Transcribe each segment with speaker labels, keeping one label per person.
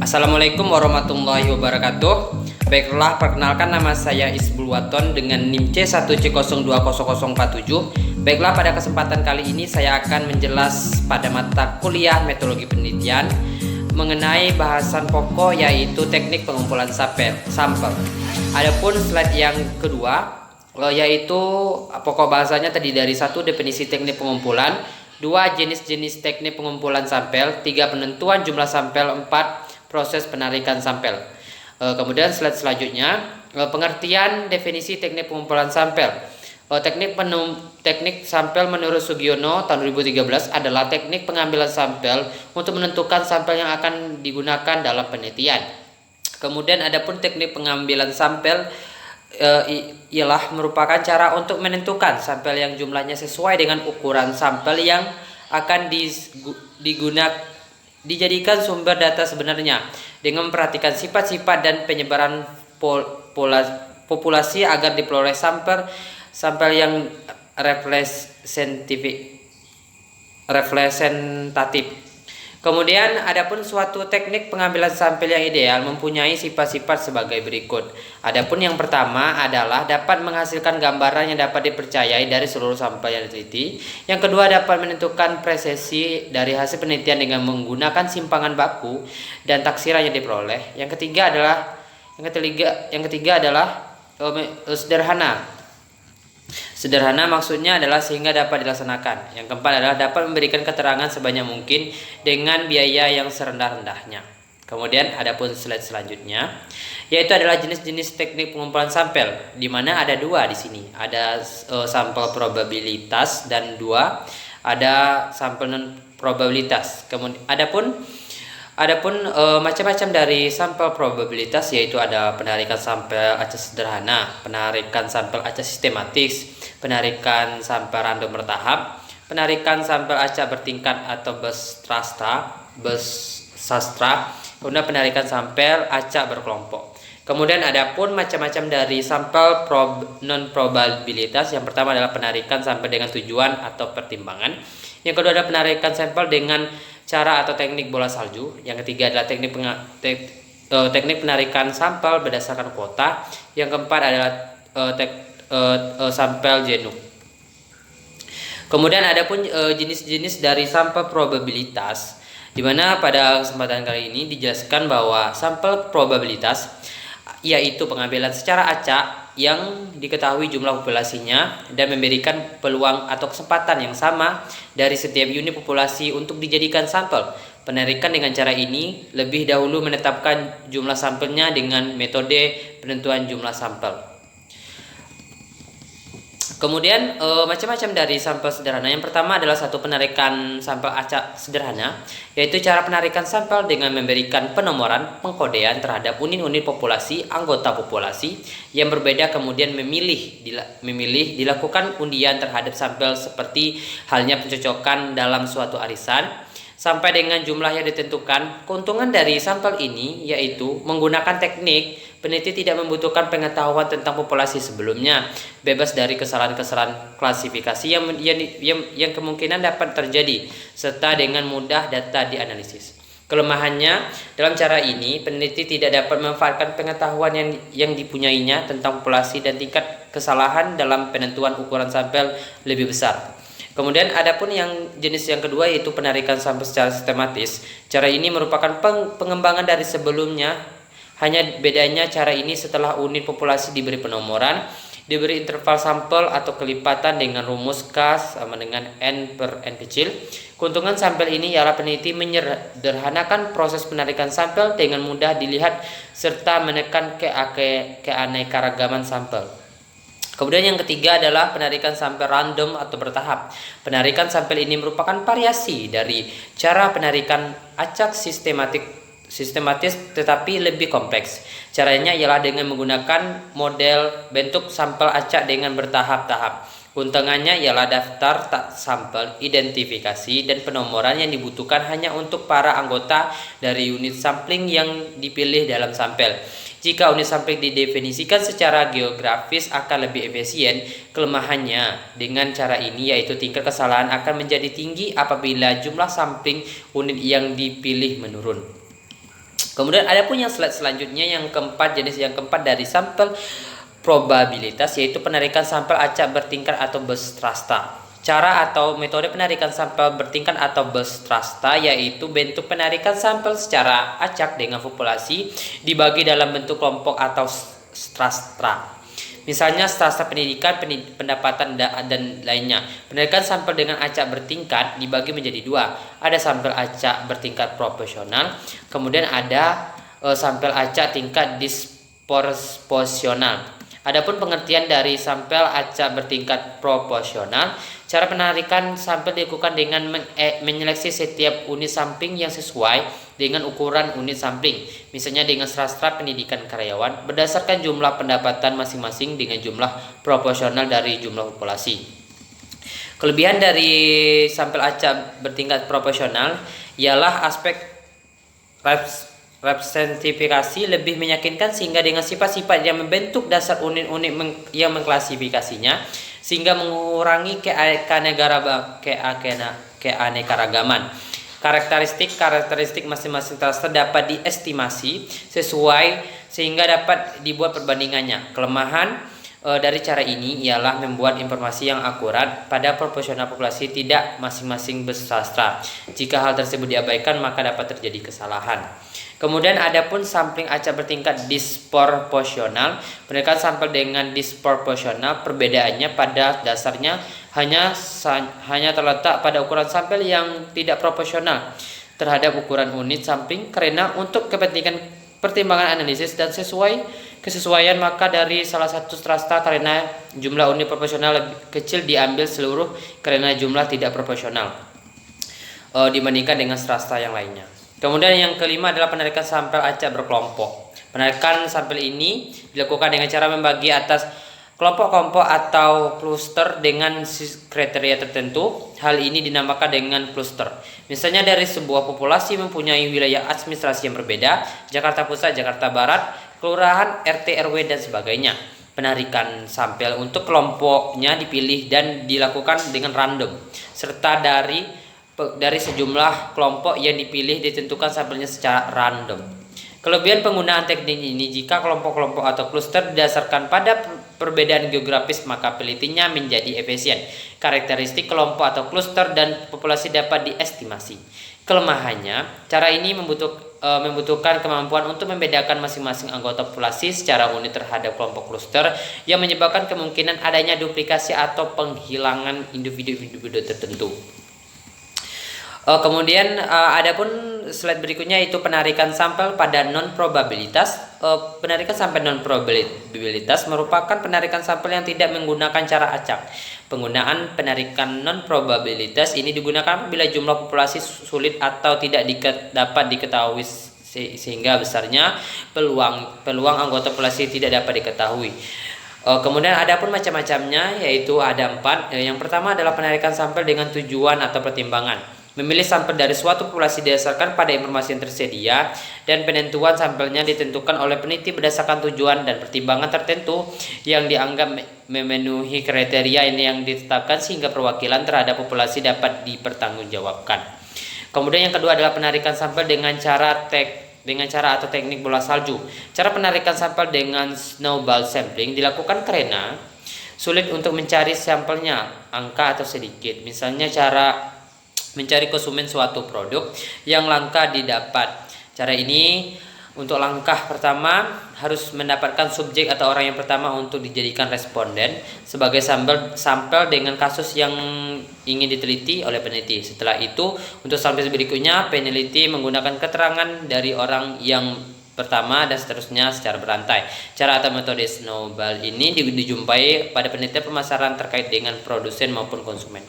Speaker 1: Assalamualaikum warahmatullahi wabarakatuh. Baiklah, perkenalkan nama saya Isbul Waton dengan NIM C1C020047. Baiklah, pada kesempatan kali ini saya akan menjelas pada mata kuliah metodologi penelitian mengenai bahasan pokok yaitu teknik pengumpulan sampel. Adapun slide yang kedua yaitu pokok bahasanya terdiri dari 1. Definisi teknik pengumpulan, 2. Jenis-jenis teknik pengumpulan sampel, 3. Penentuan jumlah sampel, 4. Proses penarikan sampel. Kemudian slide selanjutnya, pengertian definisi teknik pengumpulan sampel. Teknik sampel menurut Sugiono tahun 2013 adalah teknik pengambilan sampel untuk menentukan sampel yang akan digunakan dalam penelitian. Kemudian adapun teknik pengambilan sampel ialah merupakan cara untuk menentukan sampel yang jumlahnya sesuai dengan ukuran sampel yang akan dijadikan sumber data sebenarnya dengan memperhatikan sifat-sifat dan penyebaran populasi agar diperoleh sampel yang representatif. Kemudian adapun suatu teknik pengambilan sampel yang ideal mempunyai sifat-sifat sebagai berikut. Adapun yang pertama adalah dapat menghasilkan gambaran yang dapat dipercayai dari seluruh sampel yang diteliti. Yang kedua, dapat menentukan presisi dari hasil penelitian dengan menggunakan simpangan baku dan taksiran yang diperoleh. Yang ketiga adalah sederhana. Sederhana maksudnya adalah sehingga dapat dilaksanakan. Yang keempat adalah dapat memberikan keterangan sebanyak mungkin dengan biaya yang serendah-rendahnya. Kemudian adapun slide selanjutnya yaitu adalah jenis-jenis teknik pengumpulan sampel, di mana ada 2 di sini. Ada sampel probabilitas dan 2 ada sampel non probabilitas. Kemudian Adapun macam-macam dari sampel probabilitas yaitu ada penarikan sampel acak sederhana, penarikan sampel acak sistematis, penarikan sampel random bertahap, penarikan sampel acak bertingkat atau bersastra, kemudian penarikan sampel acak berkelompok. Kemudian adapun macam-macam dari sampel non probabilitas, yang pertama adalah penarikan sampel dengan tujuan atau pertimbangan. Yang kedua adalah penarikan sampel dengan cara atau teknik bola salju. Yang ketiga adalah teknik penarikan sampel berdasarkan kuota. Yang keempat adalah sampel genome. Kemudian adapun jenis-jenis dari sampel probabilitas, di mana pada kesempatan kali ini dijelaskan bahwa sampel probabilitas yaitu pengambilan secara acak yang diketahui jumlah populasinya dan memberikan peluang atau kesempatan yang sama dari setiap unit populasi untuk dijadikan sampel. Penarikan dengan cara ini lebih dahulu menetapkan jumlah sampelnya dengan metode penentuan jumlah sampel. Kemudian macam-macam dari sampel sederhana. Yang pertama adalah satu penarikan sampel acak sederhana, yaitu cara penarikan sampel dengan memberikan penomoran pengkodean terhadap unit-unit populasi anggota populasi yang berbeda, kemudian memilih dilakukan undian terhadap sampel seperti halnya pencocokan dalam suatu arisan sampai dengan jumlah yang ditentukan. Keuntungan dari sampel ini yaitu menggunakan teknik peneliti tidak membutuhkan pengetahuan tentang populasi sebelumnya, bebas dari kesalahan-kesalahan klasifikasi yang kemungkinan dapat terjadi, serta dengan mudah data dianalisis. Kelemahannya, dalam cara ini peneliti tidak dapat memanfaatkan pengetahuan yang dipunyainya tentang populasi dan tingkat kesalahan dalam penentuan ukuran sampel lebih besar. Kemudian adapun jenis yang kedua yaitu penarikan sampel secara sistematis. Cara ini merupakan pengembangan dari sebelumnya. Hanya bedanya cara ini setelah unit populasi diberi penomoran, diberi interval sampel atau kelipatan dengan rumus K sama dengan N per N kecil. Keuntungan sampel ini ialah peneliti menyederhanakan proses penarikan sampel dengan mudah dilihat serta menekan keanekaragaman sampel. Kemudian yang ketiga adalah penarikan sampel random atau bertahap. Penarikan sampel ini merupakan variasi dari cara penarikan acak sistematis tetapi lebih kompleks. Caranya ialah dengan menggunakan model bentuk sampel acak dengan bertahap-tahap. Keuntungannya ialah daftar tak sampel, identifikasi, dan penomoran yang dibutuhkan hanya untuk para anggota dari unit sampling yang dipilih dalam sampel. Jika unit sampling didefinisikan secara geografis akan lebih efisien. Kelemahannya dengan cara ini yaitu tingkat kesalahan akan menjadi tinggi apabila jumlah sampling unit yang dipilih menurun. Kemudian ada pun yang slide selanjutnya yang keempat, jenis yang keempat dari sampel probabilitas, yaitu penarikan sampel acak bertingkat atau berstrata. Cara atau metode penarikan sampel bertingkat atau berstrata yaitu bentuk penarikan sampel secara acak dengan populasi dibagi dalam bentuk kelompok atau strata. Misalnya strata pendidikan, pendapatan, dan lainnya. Penarikan sampel dengan acak bertingkat dibagi menjadi dua. Ada sampel acak bertingkat proporsional, kemudian ada sampel acak tingkat disproporsional. Adapun pengertian dari sampel acak bertingkat proporsional, cara penarikan sampel dilakukan dengan menyeleksi setiap unit sampling yang sesuai dengan ukuran unit sampling, misalnya dengan strata pendidikan karyawan berdasarkan jumlah pendapatan masing-masing dengan jumlah proporsional dari jumlah populasi. Kelebihan dari sampel acak bertingkat proporsional ialah aspek representifikasi lebih meyakinkan sehingga dengan sifat-sifat yang membentuk dasar unit-unit yang mengklasifikasinya sehingga mengurangi keanekaragaman. Karakteristik masing-masing cluster dapat diestimasi sesuai sehingga dapat dibuat perbandingannya. Kelemahan dari cara ini ialah membuat informasi yang akurat pada proporsional populasi tidak masing-masing bersastra. Jika hal tersebut diabaikan maka dapat terjadi kesalahan. Kemudian ada pun sampling acak bertingkat disproporsional. Penarikan sampel dengan disproporsional perbedaannya pada dasarnya hanya terletak pada ukuran sampel yang tidak proporsional terhadap ukuran unit sampling, karena untuk kepentingan pertimbangan analisis dan kesesuaian maka dari salah satu strata karena jumlah unit proporsional lebih kecil diambil seluruh karena jumlah tidak proporsional dibandingkan dengan strata yang lainnya. Kemudian yang kelima adalah penarikan sampel acak berkelompok. Penarikan sampel ini dilakukan dengan cara membagi atas kelompok-kelompok atau kluster dengan kriteria tertentu. Hal ini dinamakan dengan kluster. Misalnya dari sebuah populasi mempunyai wilayah administrasi yang berbeda, Jakarta Pusat, Jakarta Barat, kelurahan, RT, RW, dan sebagainya. Penarikan sampel untuk kelompoknya dipilih dan dilakukan dengan random, serta dari sejumlah kelompok yang dipilih ditentukan sampelnya secara random. Kelebihan penggunaan teknik ini, jika kelompok-kelompok atau kluster didasarkan pada perbedaan geografis maka penelitiannya menjadi efisien. Karakteristik kelompok atau kluster dan populasi dapat diestimasi. Kelemahannya, cara ini membutuhkan kemampuan untuk membedakan masing-masing anggota populasi secara unik terhadap kelompok kluster yang menyebabkan kemungkinan adanya duplikasi atau penghilangan individu-individu tertentu. Kemudian adapun slide berikutnya itu penarikan sampel pada non probabilitas. Penarikan sampel non probabilitas merupakan penarikan sampel yang tidak menggunakan cara acak. Penggunaan penarikan non probabilitas ini digunakan apabila jumlah populasi sulit atau tidak dapat diketahui sehingga besarnya peluang anggota populasi tidak dapat diketahui. Kemudian ada pun macam-macamnya, yaitu ada 4. Yang pertama adalah penarikan sampel dengan tujuan atau pertimbangan. Memilih sampel dari suatu populasi didasarkan pada informasi yang tersedia dan penentuan sampelnya ditentukan oleh peneliti berdasarkan tujuan dan pertimbangan tertentu yang dianggap memenuhi kriteria ini yang ditetapkan sehingga perwakilan terhadap populasi dapat dipertanggungjawabkan. Kemudian yang kedua adalah penarikan sampel dengan cara atau teknik bola salju. Cara penarikan sampel dengan snowball sampling dilakukan karena sulit untuk mencari sampelnya angka atau sedikit. Misalnya cara mencari konsumen suatu produk yang langka didapat. Cara ini untuk langkah pertama harus mendapatkan subjek atau orang yang pertama untuk dijadikan responden sebagai sampel dengan kasus yang ingin diteliti oleh peneliti. Setelah itu untuk sampel berikutnya peneliti menggunakan keterangan dari orang yang pertama dan seterusnya secara berantai. Cara atau metode snowball ini dijumpai pada penelitian pemasaran terkait dengan produsen maupun konsumen.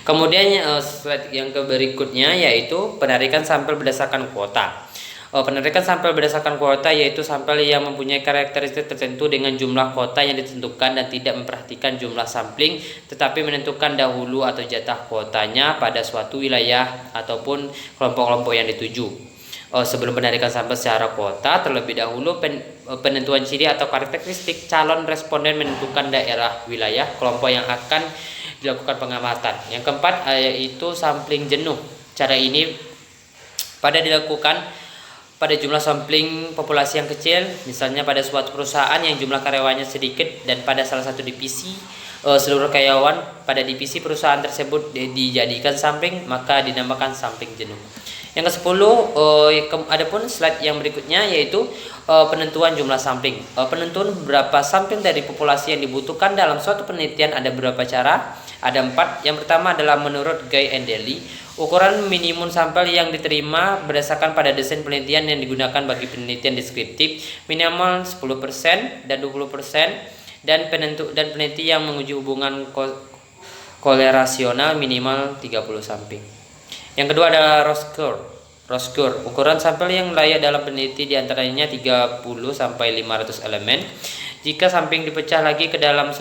Speaker 1: Kemudian slide yang berikutnya yaitu penarikan sampel berdasarkan kuota. Penarikan sampel berdasarkan kuota yaitu sampel yang mempunyai karakteristik tertentu dengan jumlah kuota yang ditentukan dan tidak memperhatikan jumlah sampling, tetapi menentukan dahulu atau jatah kuotanya pada suatu wilayah ataupun kelompok-kelompok yang dituju. Sebelum penarikan sampel secara kuota, terlebih dahulu penentuan ciri atau karakteristik calon responden menentukan daerah wilayah kelompok yang akan dilakukan pengamatan. Yang keempat yaitu sampling jenuh. Cara ini pada dilakukan pada jumlah sampling populasi yang kecil, misalnya pada suatu perusahaan yang jumlah karyawannya sedikit dan pada salah satu divisi seluruh karyawan pada divisi perusahaan tersebut dijadikan sampling, maka dinamakan sampling jenuh. Yang ke-10, adapun slide yang berikutnya yaitu penentuan jumlah sampling. Penentuan berapa sampling dari populasi yang dibutuhkan dalam suatu penelitian ada beberapa cara. Ada 4. Yang pertama adalah menurut Guy and Daly. Ukuran minimum sampel yang diterima berdasarkan pada desain penelitian yang digunakan bagi penelitian deskriptif minimal 10% dan 20%, dan peneliti yang menguji hubungan korelasional minimal 30 sampling. Yang kedua adalah Roscoe. Ukuran sampel yang layak dalam peneliti diantaranya 30 sampai 500 elemen. Jika sampling dipecah lagi ke dalam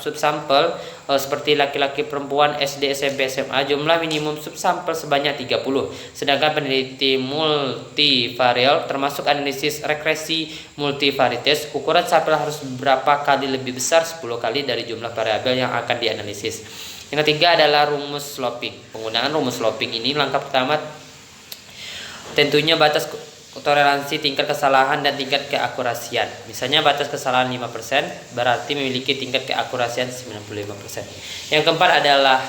Speaker 1: subsampel seperti laki-laki, perempuan, SD, SMP, SMA, jumlah minimum subsampel sebanyak 30. Sedangkan peneliti multivarial termasuk analisis regresi multivariates, ukuran sampel harus berapa kali lebih besar, 10 kali dari jumlah variabel yang akan dianalisis. Yang ketiga adalah rumus sloping. Penggunaan rumus sloping ini langkah pertama tentunya batas toleransi tingkat kesalahan dan tingkat keakurasian. Misalnya batas kesalahan 5% berarti memiliki tingkat keakurasian 95%. Yang keempat adalah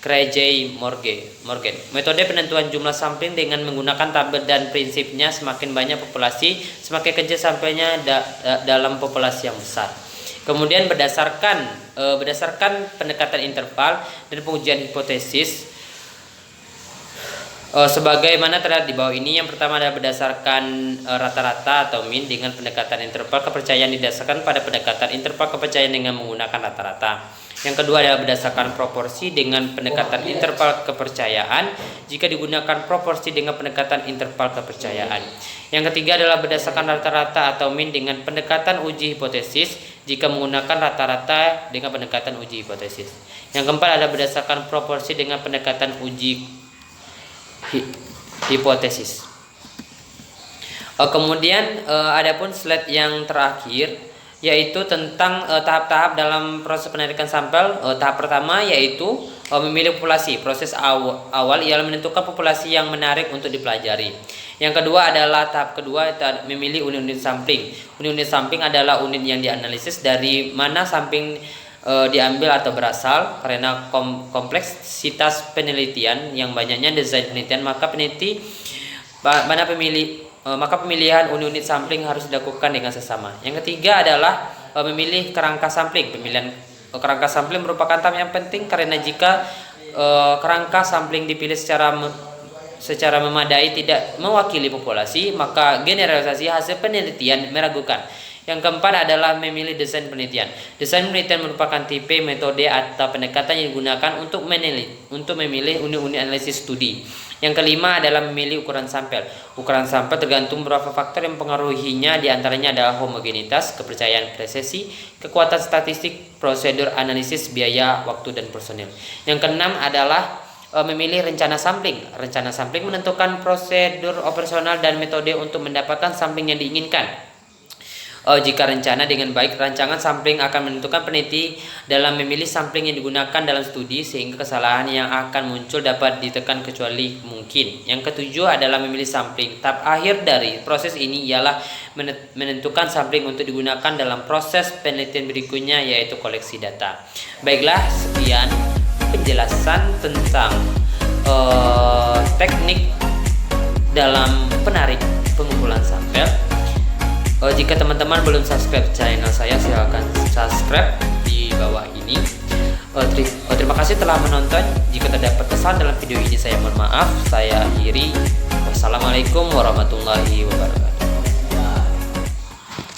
Speaker 1: Krejci-Morgan. Metode penentuan jumlah sampling dengan menggunakan tabel dan prinsipnya semakin banyak populasi, semakin kecil sampelnya dalam populasi yang besar. Kemudian berdasarkan pendekatan interval dan pengujian hipotesis sebagaimana terlihat di bawah ini. Yang pertama adalah berdasarkan rata-rata atau mean dengan pendekatan interval kepercayaan didasarkan pada pendekatan interval kepercayaan dengan menggunakan rata-rata. Yang kedua adalah berdasarkan proporsi dengan pendekatan interval kepercayaan jika digunakan proporsi dengan pendekatan interval kepercayaan. Yang ketiga adalah berdasarkan rata-rata atau mean dengan pendekatan uji hipotesis jika menggunakan rata-rata dengan pendekatan uji hipotesis. Yang keempat adalah berdasarkan proporsi dengan pendekatan uji hipotesis. Kemudian adapun slide yang terakhir yaitu tentang tahap-tahap dalam proses penarikan sampel. Tahap pertama yaitu memilih populasi. Proses awal ialah menentukan populasi yang menarik untuk dipelajari. Yang kedua adalah tahap kedua, memilih unit-unit sampling. Unit-unit sampling adalah unit yang dianalisis dari mana sampling diambil atau berasal. Karena kompleksitas penelitian yang banyaknya desain penelitian, maka pemilihan unit-unit sampling harus dilakukan dengan sesama. Yang ketiga adalah memilih kerangka sampling. Pemilihan kerangka sampling merupakan tahap yang penting karena jika kerangka sampling dipilih secara memadai tidak mewakili populasi, maka generalisasi hasil penelitian meragukan. Yang keempat adalah memilih desain penelitian. Desain penelitian merupakan tipe, metode, atau pendekatan yang digunakan untuk memilih unit-unit analisis studi. Yang kelima adalah memilih ukuran sampel. Ukuran sampel tergantung beberapa faktor yang mempengaruhinya, diantaranya adalah homogenitas, kepercayaan presisi, kekuatan statistik, prosedur analisis, biaya, waktu, dan personil. Yang keenam adalah memilih rencana sampling. Rencana sampling menentukan prosedur operasional dan metode untuk mendapatkan sampling yang diinginkan. Jika rencana dengan baik, rancangan sampling akan menentukan peneliti dalam memilih sampling yang digunakan dalam studi, sehingga kesalahan yang akan muncul dapat ditekan kecuali mungkin. Yang ketujuh adalah memilih sampling. Tahap akhir dari proses ini ialah menentukan sampling untuk digunakan dalam proses penelitian berikutnya, yaitu koleksi data. Baiklah, sekian penjelasan tentang teknik dalam pengumpulan sampel. Jika teman-teman belum subscribe channel saya, silahkan subscribe di bawah ini. Terima kasih telah menonton. Jika terdapat kesalahan dalam video ini, saya mohon maaf. Saya akhiri. Wassalamualaikum warahmatullahi wabarakatuh.